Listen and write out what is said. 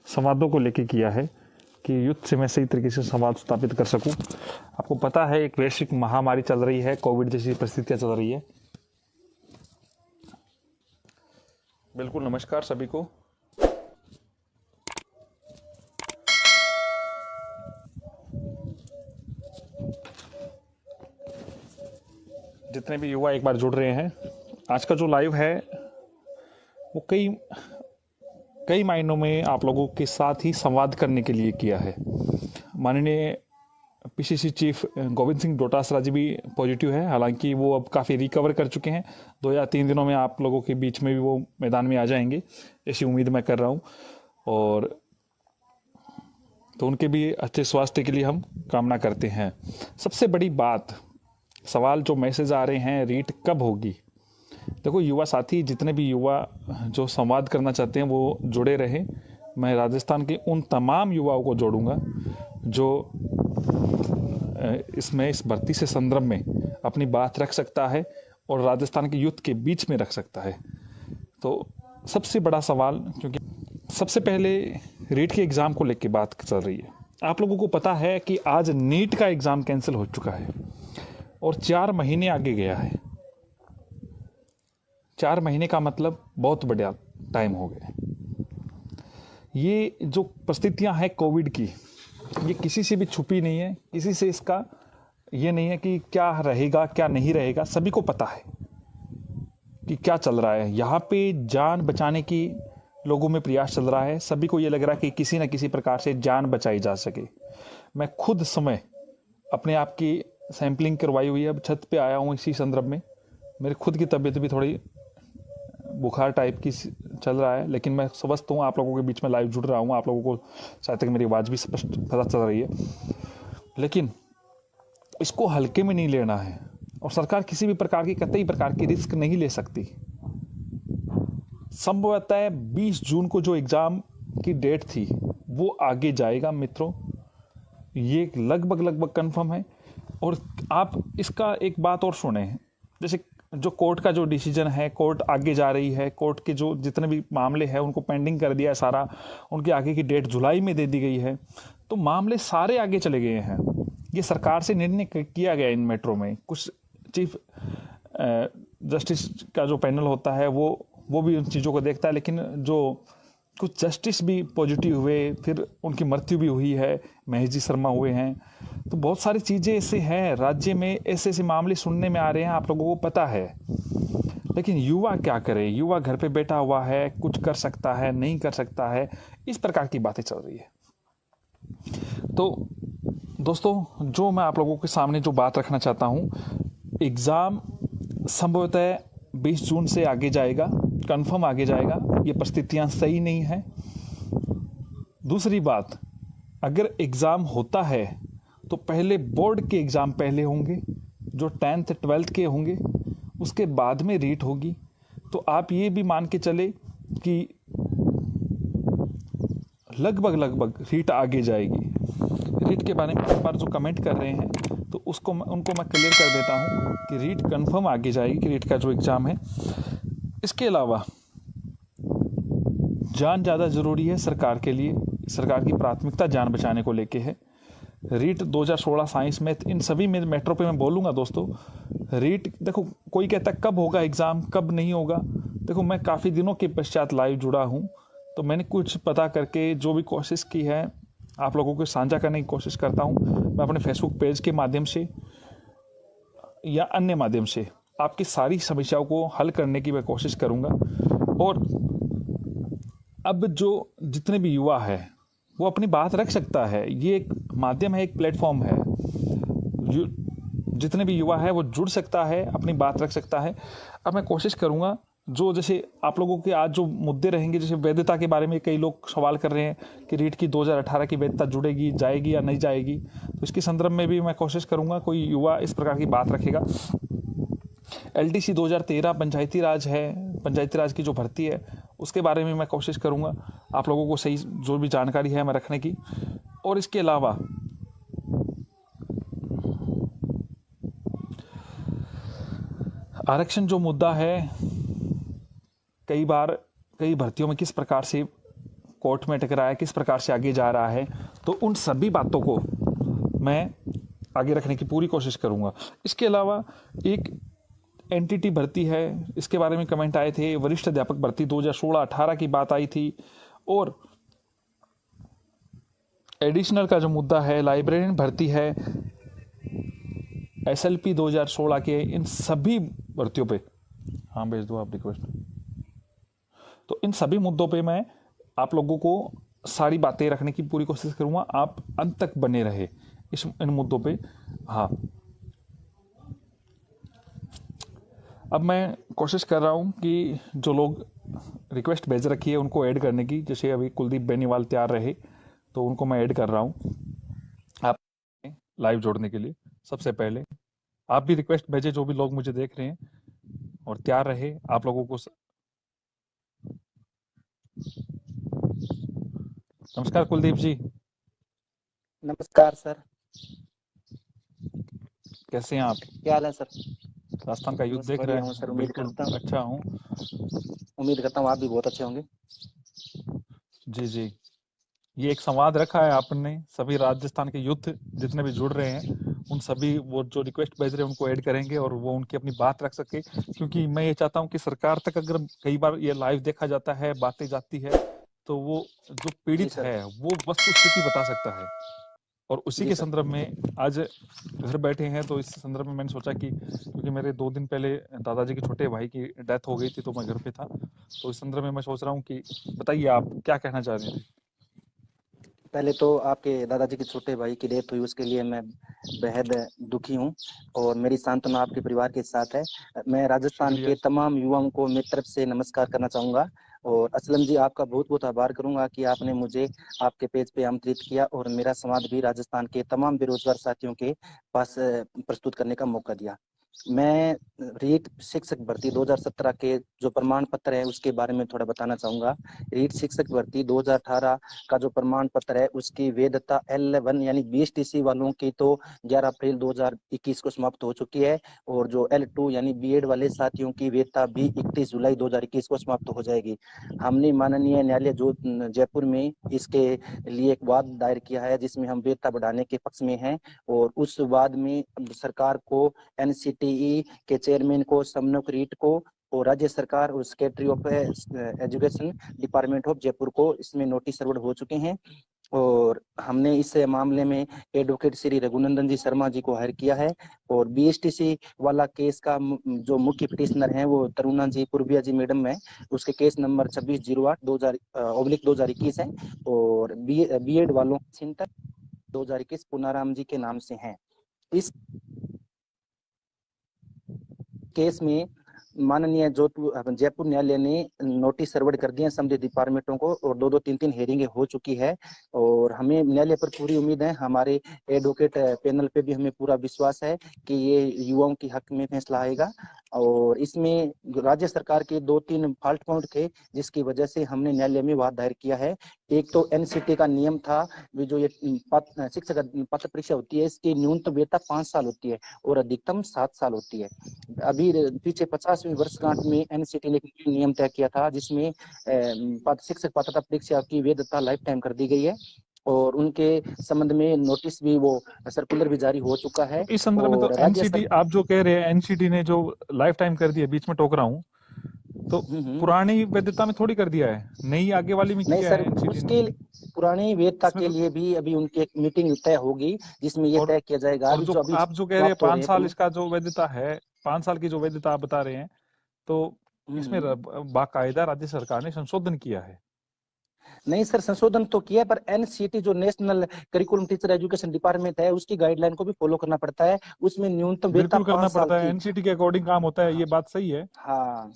संवादों को लेके किया है कि युद्ध से मैं सही तरीके से संवाद स्थापित कर सकूं। आपको पता है एक वैश्विक महामारी चल रही है, कोविड जैसी परिस्थितियां चल रही है। बिल्कुल नमस्कार सभी को। जितने भी युवा एक बार जुड़ रहे हैं, आज का जो लाइव है वो कई मायनों में आप लोगों के साथ ही संवाद करने के लिए किया है। माननीय पीसीसी चीफ गोविंद सिंह डोटासरा जी भी पॉजिटिव है, हालांकि वो अब काफ़ी रिकवर कर चुके हैं। 2 या 3 दिनों में आप लोगों के बीच में भी वो मैदान में आ जाएंगे, ऐसी उम्मीद मैं कर रहा हूँ। और तो उनके भी अच्छे स्वास्थ्य के लिए हम कामना करते हैं। सबसे बड़ी बात, सवाल जो मैसेज आ रहे हैं, रीट कब होगी। देखो युवा साथी, जितने भी युवा जो संवाद करना चाहते हैं वो जुड़े रहें। मैं राजस्थान के उन तमाम युवाओं को जोड़ूंगा जो इस भर्ती से संदर्भ में अपनी बात रख सकता है और राजस्थान के यूथ के बीच में रख सकता है। तो सबसे बड़ा सवाल, क्योंकि सबसे पहले रीट के एग्ज़ाम को लेकर बात चल रही है। आप लोगों को पता है कि आज नीट का एग्ज़ाम कैंसिल हो चुका है और 4 महीने आगे गया है। 4 महीने का मतलब बहुत बड़ा टाइम हो गया। ये जो परिस्थितियां हैं कोविड की, ये किसी से भी छुपी नहीं है, किसी से इसका ये नहीं है कि क्या रहेगा क्या नहीं रहेगा। सभी को पता है कि क्या चल रहा है। यहाँ पे जान बचाने की लोगों में प्रयास चल रहा है। सभी को ये लग रहा है कि किसी न किसी प्रकार से जान बचाई जा सके। मैं खुद समय अपने आप की सैंपलिंग करवाई हुई है, अब छत पे आया हूँ इसी संदर्भ में। मेरी खुद की तबीयत भी थोड़ी बुखार टाइप की चल रहा है, लेकिन मैं स्वस्थ हूँ। आप लोगों के बीच में लाइव जुड़ रहा हूँ, आप लोगों को शायद तक मेरी आवाज़ भी स्पष्ट पता चल रही है। लेकिन इसको हल्के में नहीं लेना है और सरकार किसी भी प्रकार की कतई प्रकार की रिस्क नहीं ले सकती। संभवतः 20 जून को जो एग्ज़ाम की डेट थी वो आगे जाएगा मित्रों, ये लगभग कंफर्म है। और आप इसका एक बात और सुने, जैसे जो कोर्ट का जो डिसीजन है, कोर्ट आगे जा रही है, कोर्ट के जो जितने भी मामले हैं उनको पेंडिंग कर दिया है सारा, उनकी आगे की डेट जुलाई में दे दी गई है। तो मामले सारे आगे चले गए हैं। ये सरकार से निर्णय किया गया इन मेट्रो में। कुछ चीफ जस्टिस का जो पैनल होता है वो भी उन चीज़ों को देखता है, लेकिन जो कुछ जस्टिस भी पॉजिटिव हुए, फिर उनकी मृत्यु भी हुई है, महेश जी शर्मा हुए हैं। तो बहुत सारी चीज़ें ऐसे हैं राज्य में, ऐसे ऐसे मामले सुनने में आ रहे हैं, आप लोगों को पता है। लेकिन युवा क्या करे, युवा घर पे बैठा हुआ है, कुछ कर सकता है नहीं कर सकता है, इस प्रकार की बातें चल रही है। तो दोस्तों, जो मैं आप लोगों के सामने जो बात रखना चाहता हूँ, एग्ज़ाम संभवतः 20 जून से आगे जाएगा, कंफर्म आगे जाएगा। ये परिस्थितियाँ सही नहीं हैं। दूसरी बात, अगर एग्ज़ाम होता है तो पहले बोर्ड के एग्ज़ाम पहले होंगे, जो 10th 12th के होंगे, उसके बाद में रीट होगी। तो आप ये भी मान के चले कि लगभग रीट आगे जाएगी। रीट के बारे में एक बार जो कमेंट कर रहे हैं तो उनको मैं क्लियर कर देता हूँ कि रीट कंफर्म आगे जाएगी, कि रीट का जो एग्ज़ाम है। इसके अलावा जान ज़्यादा ज़रूरी है सरकार के लिए। सरकार की प्राथमिकता जान बचाने को लेके है। रीट 2016 साइंस में, इन सभी में मेट्रो पे मैं बोलूँगा दोस्तों। रीट देखो, कोई कहता कब होगा एग्ज़ाम, कब नहीं होगा। देखो, मैं काफ़ी दिनों के पश्चात लाइव जुड़ा हूँ, तो मैंने कुछ पता करके जो भी कोशिश की है आप लोगों को साझा करने की कोशिश करता हूँ। मैं अपने फेसबुक पेज के माध्यम से या अन्य माध्यम से आपकी सारी समस्याओं को हल करने की मैं कोशिश करूँगा। और अब जो जितने भी युवा है वो अपनी बात रख सकता है। ये एक माध्यम है, एक प्लेटफॉर्म है। जितने भी युवा है वो जुड़ सकता है, अपनी बात रख सकता है। अब मैं कोशिश करूँगा जो, जैसे आप लोगों के आज जो मुद्दे रहेंगे, जैसे वैधता के बारे में कई लोग सवाल कर रहे हैं कि रीट की 2018 की वैधता जुड़ेगी, जाएगी या नहीं जाएगी, तो इसके संदर्भ में भी मैं कोशिश करूँगा कोई युवा इस प्रकार की बात रखेगा। LDC 2013 पंचायती राज है, पंचायती राज की जो भर्ती है उसके बारे में मैं कोशिश करूँगा आप लोगों को सही जो भी जानकारी है मैं रखने की। और इसके अलावा आरक्षण जो मुद्दा है, कई बार कई भर्तियों में किस प्रकार से कोर्ट में टकराया, किस प्रकार से आगे जा रहा है, तो उन सभी बातों को मैं आगे रखने की पूरी कोशिश करूंगा। इसके अलावा एक एनटीटी भर्ती है, इसके बारे में कमेंट आए थे, वरिष्ठ अध्यापक भर्ती 2016-18 की बात आई थी, और एडिशनल का जो मुद्दा है, लाइब्रेरियन भर्ती है, एसएलपी 2016 के, इन सभी भर्तियों पे हाँ भेज दो आप रिक्वेस्ट। तो इन सभी मुद्दों पे मैं आप लोगों को सारी बातें रखने की पूरी कोशिश करूंगा, आप अंत तक बने रहे इन मुद्दों पे। हाँ, अब मैं कोशिश कर रहा हूं कि जो लोग रिक्वेस्ट भेज रखी है उनको ऐड करने की, जैसे अभी कुलदीप बेनीवाल तैयार रहे तो उनको मैं ऐड कर रहा हूं आप लाइव जोड़ने के लिए। सबसे पहले आप भी रिक्वेस्ट भेजे, जो भी लोग मुझे देख रहे हैं, और तैयार रहे आप लोगों को। नमस्कार कुलदीप जी। नमस्कार सर। कैसे हैं आप? क्या हाल है सर? राजस्थान का युद्ध बस देख रहे बढ़िया हूँ हैं? सर। बिल्कुल अच्छा हूँ। उम्मीद करता हूँ आप भी बहुत अच्छे होंगे। जी जी, ये एक संवाद रखा है आपने, सभी राजस्थान के युद्ध जितने भी जुड़ रहे हैं उन सभी वो जो रिक्वेस्ट भेज रहे हैं उनको ऐड करेंगे और वो उनकी अपनी बात रख सके, क्योंकि मैं ये चाहता हूँ कि सरकार तक अगर कई बार ये लाइव देखा जाता है, बातें जाती है, तो वो जो जी पीड़ित सर। है वो वस्तु स्थिति बता सकता है। और उसी जी के सर। संदर्भ में आज घर बैठे हैं, तो इस संदर्भ में मैंने सोचा कि क्योंकि मेरे 2 दिन पहले दादाजी के छोटे भाई की डेथ हो गई थी, तो मैं घर पे था, तो इस संदर्भ में मैं सोच रहा हूँ कि बताइए आप क्या कहना चाह रहे थे। पहले तो आपके दादाजी के छोटे भाई की डेथ हुई, उसके लिए मैं बेहद दुखी हूँ और मेरी सांत्वना आपके परिवार के साथ है। मैं राजस्थान शुक्रिया। के तमाम युवाओं को मेरी तरफ से नमस्कार करना चाहूँगा और असलम जी आपका बहुत बहुत आभार करूँगा कि आपने मुझे आपके पेज पे आमंत्रित किया और मेरा संवाद भी राजस्थान के तमाम बेरोजगार साथियों के पास प्रस्तुत करने का मौका दिया। मैं रीट शिक्षक भर्ती 2017 के जो प्रमाण पत्र है उसके बारे में थोड़ा बताना चाहूँगा। रीट शिक्षक भर्ती 2018 का जो प्रमाण पत्र है उसकी वैधता L1 यानी BSTC वालों की तो 11 अप्रैल 2021 को समाप्त हो चुकी है और जो L2 यानी बीएड वाले साथियों की वैधता भी 31 जुलाई 2021 को समाप्त हो जाएगी। हमने माननीय न्यायालय जो जयपुर में इसके लिए एक वाद दायर किया है जिसमें हम वैधता बढ़ाने के पक्ष में हैं और उस वाद में सरकार को, NCTE के चेयरमैन को, समन्वयक रीट को और राज्य सरकार और secretary of education department of Jaipur को इसमें नोटिस सर्वड हो चुके हैं और हमने इस मामले में एडवोकेट श्री रघुनंदन जी शर्मा जी को हायर किया है और BSTC वाला केस का जो मुख्य पिटिशनर हैं वो तरुणा जी पूर्विया जी मैडम है। उसके केस नंबर 2608/2021 है और बीएड वालों सेंटर 2021 पुनाराम जी के नाम से हैं। इस केस में माननीय जयपुर न्यायालय ने नोटिस सर्वड कर दिए संबंधित डिपार्टमेंटों को और 2-3 हेयरिंगें हो चुकी है और हमें न्यायालय पर पूरी उम्मीद है। हमारे एडवोकेट पैनल पे भी हमें पूरा विश्वास है कि ये युवाओं की हक में फैसला आएगा और इसमें राज्य सरकार के 2-3 फॉल्ट पॉइंट थे जिसकी वजह से हमने न्यायालय में वाद दायर किया है। एक तो NCT का नियम था, जो ये शिक्षक पात्र परीक्षा होती है इसकी न्यूनतम वैधता 5 साल होती है और अधिकतम 7 साल होती है। अभी पीछे 50वीं वर्षगांठ में NCT ने एक नियम तय किया था जिसमें शिक्षक पात्रता परीक्षा की वैधता लाइफ टाइम कर दी गई है और उनके संबंध में नोटिस भी वो सर्कुलर भी जारी हो चुका है। इस संदर्भ में तो और राज्य एनसीटी आप जो कह रहे हैं, एनसीटी ने जो लाइफ टाइम कर दिया, बीच में टोक रहा हूँ, तो पुरानी वैधता में थोड़ी कर दिया है, नई आगे वाली में नहीं किया सर, है एनसीटी उसके ने। पुरानी वैधता इसमें के तो लिए भी अभी उनकी एक मीटिंग तय होगी जिसमें ये तय किया जाएगा। और अभी जो जो अभी आप जो कह रहे हैं समाप्त हो रहे 5 साल हैं। इसका जो वैधता है, 5 साल की जो वैधता आप बता रहे हैं, तो इसमें बाकायदा राज्य सरकार ने संशोधन किया है। नहीं सर, संशोधन तो किया पर NCT जो national curriculum teacher education department है उसकी गाइडलाइन को भी फॉलो करना पड़ता है। उसमें न्यूनतम वैधता बिल्कुल करना 5 साल पड़ता है, थी। एनसीटी के अकॉर्डिंग काम होता है, ये बात सही है। हाँ।